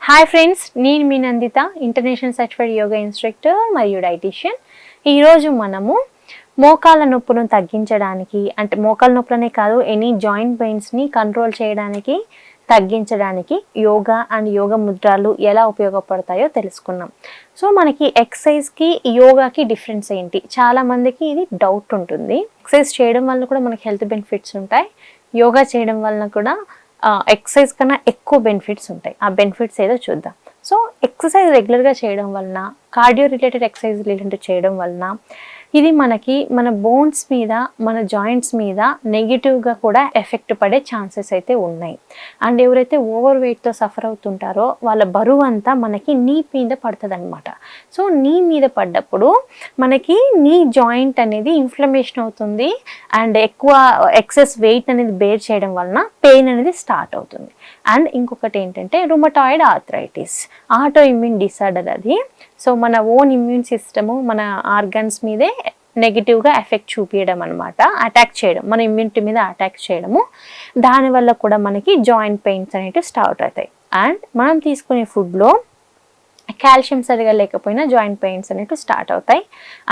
Hi friends, నేను మీ Nandita, international certified yoga instructor మరియు డైటీషియన్. ఈరోజు మనము మోకాళ్ళ నొప్పును తగ్గించడానికి, అంటే మోకాళ్ళ నొప్పులనే కాదు, ఎనీ జాయింట్ పెయిన్స్ని కంట్రోల్ చేయడానికి, తగ్గించడానికి యోగా అండ్ యోగా ముద్రలు ఎలా ఉపయోగపడతాయో తెలుసుకున్నాం. సో మనకి ఎక్సర్సైజ్కి యోగాకి డిఫరెన్స్ ఏంటి? చాలామందికి ఇది డౌట్ ఉంటుంది. ఎక్సర్సైజ్ చేయడం వల్ల కూడా మనకి హెల్త్ బెనిఫిట్స్ ఉంటాయి, యోగా చేయడం వలన కూడా ఎక్సర్సైజ్ కన్నా ఎక్కువ బెనిఫిట్స్ ఉంటాయి. ఆ బెనిఫిట్స్ ఏదో చూద్దాం. సో ఎక్సర్సైజ్ రెగ్యులర్గా చేయడం వలన, కార్డియో రిలేటెడ్ ఎక్సర్సైజ్ రిలేటెడ్ చేయడం వలన ఇది మనకి మన బోన్స్ మీద, మన జాయింట్స్ మీద నెగిటివ్గా కూడా ఎఫెక్ట్ పడే ఛాన్సెస్ అయితే ఉన్నాయి. అండ్ ఎవరైతే ఓవర్ వెయిట్తో సఫర్ అవుతుంటారో వాళ్ళ బరువు అంతా మనకి నీ మీద పడుతుంది అనమాట. సో నీ మీద పడ్డప్పుడు మనకి నీ జాయింట్ అనేది ఇన్ఫ్లమేషన్ అవుతుంది అండ్ ఎక్కువ ఎక్సెస్ వెయిట్ అనేది బేర్ చేయడం వలన పెయిన్ అనేది స్టార్ట్ అవుతుంది. అండ్ ఇంకొకటి ఏంటంటే rheumatoid arthritis, auto immune disorder అది. సో మన ఓన్ ఇమ్యూన్ సిస్టము మన ఆర్గన్స్ మీదే నెగిటివ్గా ఎఫెక్ట్ చూపించడం అనమాట, అటాక్ చేయడం, మన ఇమ్యూనిటీ మీద అటాక్ చేయడము. దానివల్ల కూడా మనకి జాయింట్ పెయిన్స్ అనేవి స్టార్ట్ అవుతాయి. అండ్ మనం తీసుకునే ఫుడ్లో కాల్షియం సరిగా లేకపోయినా జాయింట్ పెయిన్స్ అనేవి స్టార్ట్ అవుతాయి.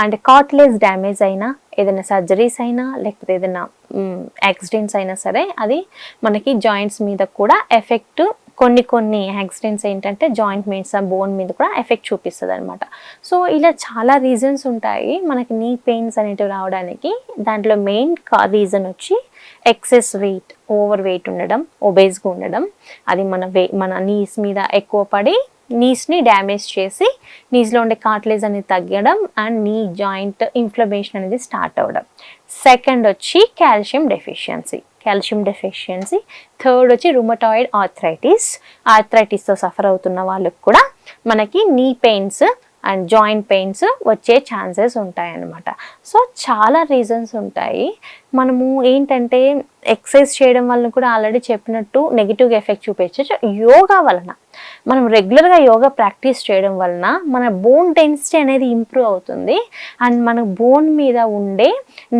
అండ్ కార్టిలేజ్ డ్యామేజ్ అయినా, ఏదైనా సర్జరీస్ అయినా, లేకపోతే ఏదైనా యాక్సిడెంట్స్ అయినా సరే అది మనకి జాయింట్స్ మీద కూడా ఎఫెక్ట్, కొన్ని యాక్సిడెంట్స్ ఏంటంటే జాయింట్ మీన్స్ బోన్ మీద కూడా ఎఫెక్ట్ చూపిస్తుంది అనమాట. సో ఇలా చాలా రీజన్స్ ఉంటాయి మనకి నీ పెయిన్స్ అనేటివి రావడానికి. దాంట్లో మెయిన్ రీజన్ వచ్చి ఎక్సెస్ వెయిట్, ఓవర్ వెయిట్ ఉండడం, ఒబేస్గా ఉండడం. అది మన నీస్ మీద ఎక్కువ పడి నీస్ని డ్యామేజ్ చేసి నీస్లో ఉండే కార్టిలేజ్ అనేది తగ్గడం అండ్ నీ జాయింట్ ఇన్ఫ్లమేషన్ అనేది స్టార్ట్ అవ్వడం. సెకండ్ వచ్చి కాల్షియం డెఫిషియన్సీ. థర్డ్ వచ్చి రుమటాయిడ్ ఆర్థరైటిస్తో సఫర్ అవుతున్న వాళ్ళకి కూడా మనకి నీ పెయిన్స్ అండ్ జాయింట్ పెయిన్స్ వచ్చే ఛాన్సెస్ ఉంటాయన్నమాట. సో చాలా రీజన్స్ ఉంటాయి. మనము ఏంటంటే ఎక్సర్సైజ్ చేయడం వల్ల కూడా ఆల్రెడీ చెప్పినట్టు నెగిటివ్గా ఎఫెక్ట్ చూపించచ్చు. యోగా వలన, మనం రెగ్యులర్గా యోగా ప్రాక్టీస్ చేయడం వలన మన బోన్ డెన్సిటీ అనేది ఇంప్రూవ్ అవుతుంది అండ్ మన బోన్ మీద ఉండే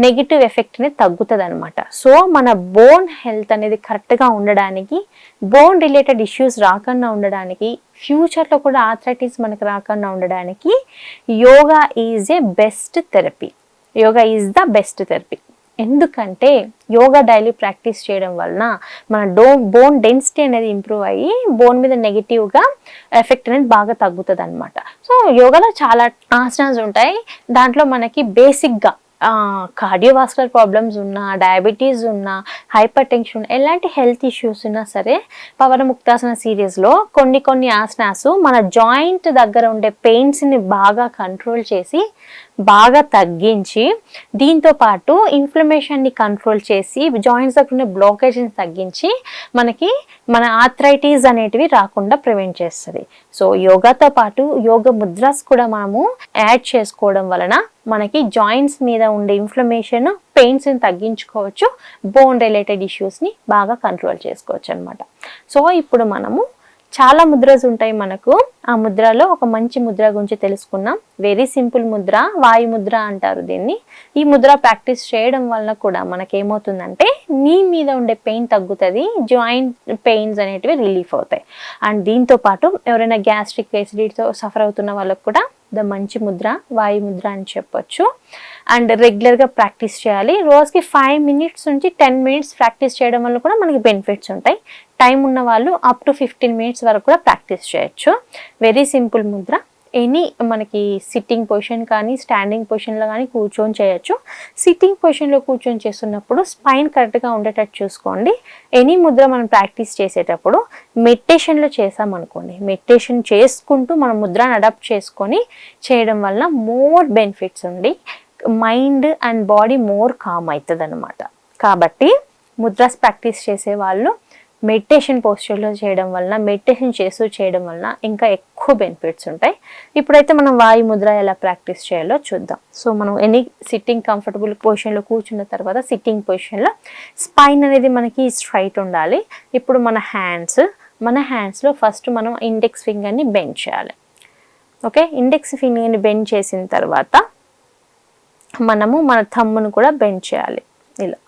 నెగిటివ్ ఎఫెక్ట్ అనేది తగ్గుతుంది అనమాట. సో మన బోన్ హెల్త్ అనేది కరెక్ట్గా ఉండడానికి, బోన్ రిలేటెడ్ ఇష్యూస్ రాకుండా ఉండడానికి, ఫ్యూచర్లో కూడా ఆర్థరైటిస్ మనకు రాకుండా ఉండడానికి yoga is the best therapy. ఎందుకంటే యోగా డైలీ ప్రాక్టీస్ చేయడం వలన మన బోన్ డెన్సిటీ అనేది ఇంప్రూవ్ అయ్యి బోన్ మీద నెగిటివ్గా ఎఫెక్ట్ అనేది బాగా తగ్గుతుంది అనమాట. సో యోగాలో చాలా ఆసనాస్ ఉంటాయి. దాంట్లో మనకి బేసిక్గా కార్డియోవాస్కులర్ ప్రాబ్లమ్స్ ఉన్నా, డయాబెటీస్ ఉన్నా, హైపర్ టెన్షన్, ఎలాంటి హెల్త్ ఇష్యూస్ ఉన్నా సరే పవన ముక్తాసన సిరీస్లో కొన్ని ఆసనాస్ మన జాయింట్ దగ్గర ఉండే పెయిన్స్ని బాగా కంట్రోల్ చేసి, బాగా తగ్గించి, దీంతో పాటు ఇన్ఫ్లమేషన్ని కంట్రోల్ చేసి, జాయింట్స్ దగ్గర ఉండే బ్లాకేజెస్ తగ్గించి మనకి మన ఆర్థరైటిస్ అనేటివి రాకుండా ప్రివెంట్ చేస్తుంది. సో యోగాతో పాటు యోగ ముద్రాస్ కూడా మనము యాడ్ చేసుకోవడం వలన మనకి జాయింట్స్ మీద ఉండే ఇన్ఫ్లమేషన్, పెయిన్స్ని తగ్గించుకోవచ్చు, బోన్ రిలేటెడ్ ఇష్యూస్ని బాగా కంట్రోల్ చేసుకోవచ్చు అనమాట. సో ఇప్పుడు మనము చాలా ముద్రస్ ఉంటాయి మనకు. ఆ ముద్రలో ఒక మంచి ముద్ర గురించి తెలుసుకున్నాం. వెరీ సింపుల్ ముద్ర, వాయు ముద్ర అంటారు దీన్ని. ఈ ముద్ర ప్రాక్టీస్ చేయడం వల్ల కూడా మనకేమవుతుందంటే నీ మీద ఉండే పెయిన్ తగ్గుతుంది, జాయింట్ పెయిన్స్ అనేటివి రిలీఫ్ అవుతాయి. అండ్ దీంతో పాటు ఎవరైనా గ్యాస్ట్రిక్ ఎసిడిటీతో సఫర్ అవుతున్న వాళ్ళకు కూడా మంచి ముద్ర వాయు ముద్ర అని చెప్పొచ్చు. అండ్ రెగ్యులర్గా ప్రాక్టీస్ చేయాలి. రోజుకి 5 minutes నుంచి 10 minutes ప్రాక్టీస్ చేయడం వల్ల కూడా మనకి బెనిఫిట్స్ ఉంటాయి. టైం ఉన్న వాళ్ళు అప్ టు 15 minutes వరకు కూడా ప్రాక్టీస్ చేయొచ్చు. Very simple Mudra. ఎనీ మనకి సిట్టింగ్ పొజిషన్ కానీ, స్టాండింగ్ పొజిషన్లో కానీ కూర్చొని చేయొచ్చు. సిట్టింగ్ పొజిషన్లో కూర్చొని చేస్తున్నప్పుడు స్పైన్ కరెక్ట్గా ఉండేటట్టు చూసుకోండి. ఎనీ ముద్ర మనం ప్రాక్టీస్ చేసేటప్పుడు మెడిటేషన్లో చేసామనుకోండి, మెడిటేషన్ చేసుకుంటూ మనం ముద్రను అడాప్ట్ చేసుకొని చేయడం వల్ల మోర్ బెనిఫిట్స్ ఉండి mind and body more calm అవుతుంది అనమాట. కాబట్టి ముద్రాస్ ప్రాక్టీస్ చేసే వాళ్ళు మెడిటేషన్ పోస్చర్లో చేయడం వలన, మెడిటేషన్ చేయడం వలన ఇంకా ఎక్కువ బెనిఫిట్స్ ఉంటాయి. ఇప్పుడైతే మనం వాయు ముద్ర ఎలా ప్రాక్టీస్ చేయాలో చూద్దాం. సో మనం ఎనీ సిట్టింగ్ కంఫర్టబుల్ పొజిషన్లో కూర్చున్న తర్వాత సిట్టింగ్ పొజిషన్లో స్పైన్ అనేది మనకి స్ట్రైట్ ఉండాలి. ఇప్పుడు మన హ్యాండ్స్లో ఫస్ట్ మనం ఇండెక్స్ ఫింగర్ని బెండ్ చేయాలి. ఓకే, ఇండెక్స్ ఫింగర్ని బెండ్ చేసిన తర్వాత మనము మన థంబ్ను కూడా బెండ్ చేయాలి ఇలా.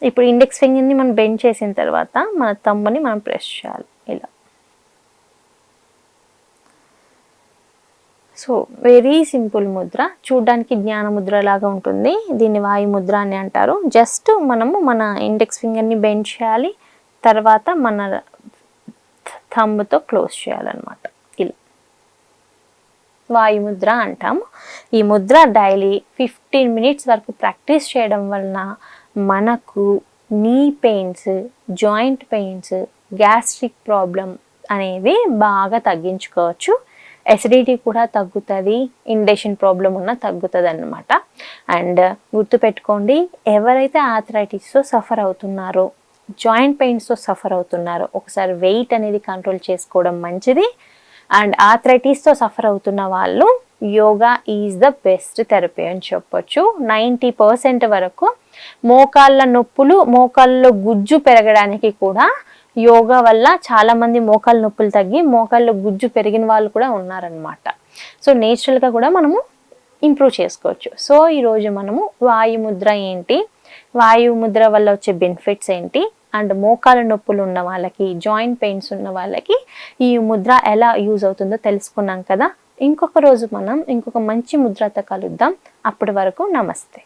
ఇప్పుడు ఇండెక్స్ ఫింగర్ని మనం బెండ్ చేసిన తర్వాత మన థంబ్ని మనం ప్రెస్ చేయాలి ఇలా. సో వెరీ సింపుల్ ముద్ర, చూడ్డానికి జ్ఞాన ముద్ర లాగా ఉంటుంది. దీన్ని వాయు ముద్ర అని అంటారు. జస్ట్ మనము మన ఇండెక్స్ ఫింగర్ని బెండ్ చేయాలి, తర్వాత మన థంబ్తో క్లోజ్ చేయాలన్నమాట. ఇలా వాయు ముద్ర అంటాము. ఈ ముద్ర డైలీ 15 మినిట్స్ వరకు ప్రాక్టీస్ చేయడం వలన మనకు నీ pains, joint pains, gastric problem అనేది బాగా తగ్గించుకోవచ్చు. ఎసిడిటీ కూడా తగ్గుతుంది, ఇండైజెషన్ ప్రాబ్లం ఉన్నా తగ్గుతుంది అన్నమాట. అండ్ గుర్తుపెట్టుకోండి, ఎవరైతే ఆర్థరైటిస్తో సఫర్ అవుతున్నారో, జాయింట్ పెయిన్స్తో సఫర్ అవుతున్నారో ఒకసారి వెయిట్ అనేది కంట్రోల్ చేసుకోవడం మంచిది. అండ్ ఆర్థరైటిస్తో సఫర్ అవుతున్న వాళ్ళు yoga is the best therapy అని చెప్పొచ్చు. 90% వరకు మోకాళ్ళ నొప్పులు, మోకాళ్ళలో గుజ్జు పెరగడానికి కూడా యోగా వల్ల చాలామంది మోకాళ్ళ నొప్పులు తగ్గి మోకాళ్ళలో గుజ్జు పెరిగిన వాళ్ళు కూడా ఉన్నారనమాట. సో నేచురల్గా కూడా మనము ఇంప్రూవ్ చేసుకోవచ్చు. సో ఈరోజు మనము వాయుముద్ర ఏంటి, వాయుముద్ర వల్ల వచ్చే బెనిఫిట్స్ ఏంటి, అండ్ మోకాళ్ళ నొప్పులు ఉన్న వాళ్ళకి, జాయింట్ పెయిన్స్ ఉన్న వాళ్ళకి ఈ ముద్ర ఎలా యూజ్ అవుతుందో తెలుసుకున్నాం కదా. ఇంకొక రోజు మనం ఇంకొక మంచి ముద్రతో కలుద్దాం. అప్పటి వరకు నమస్తే.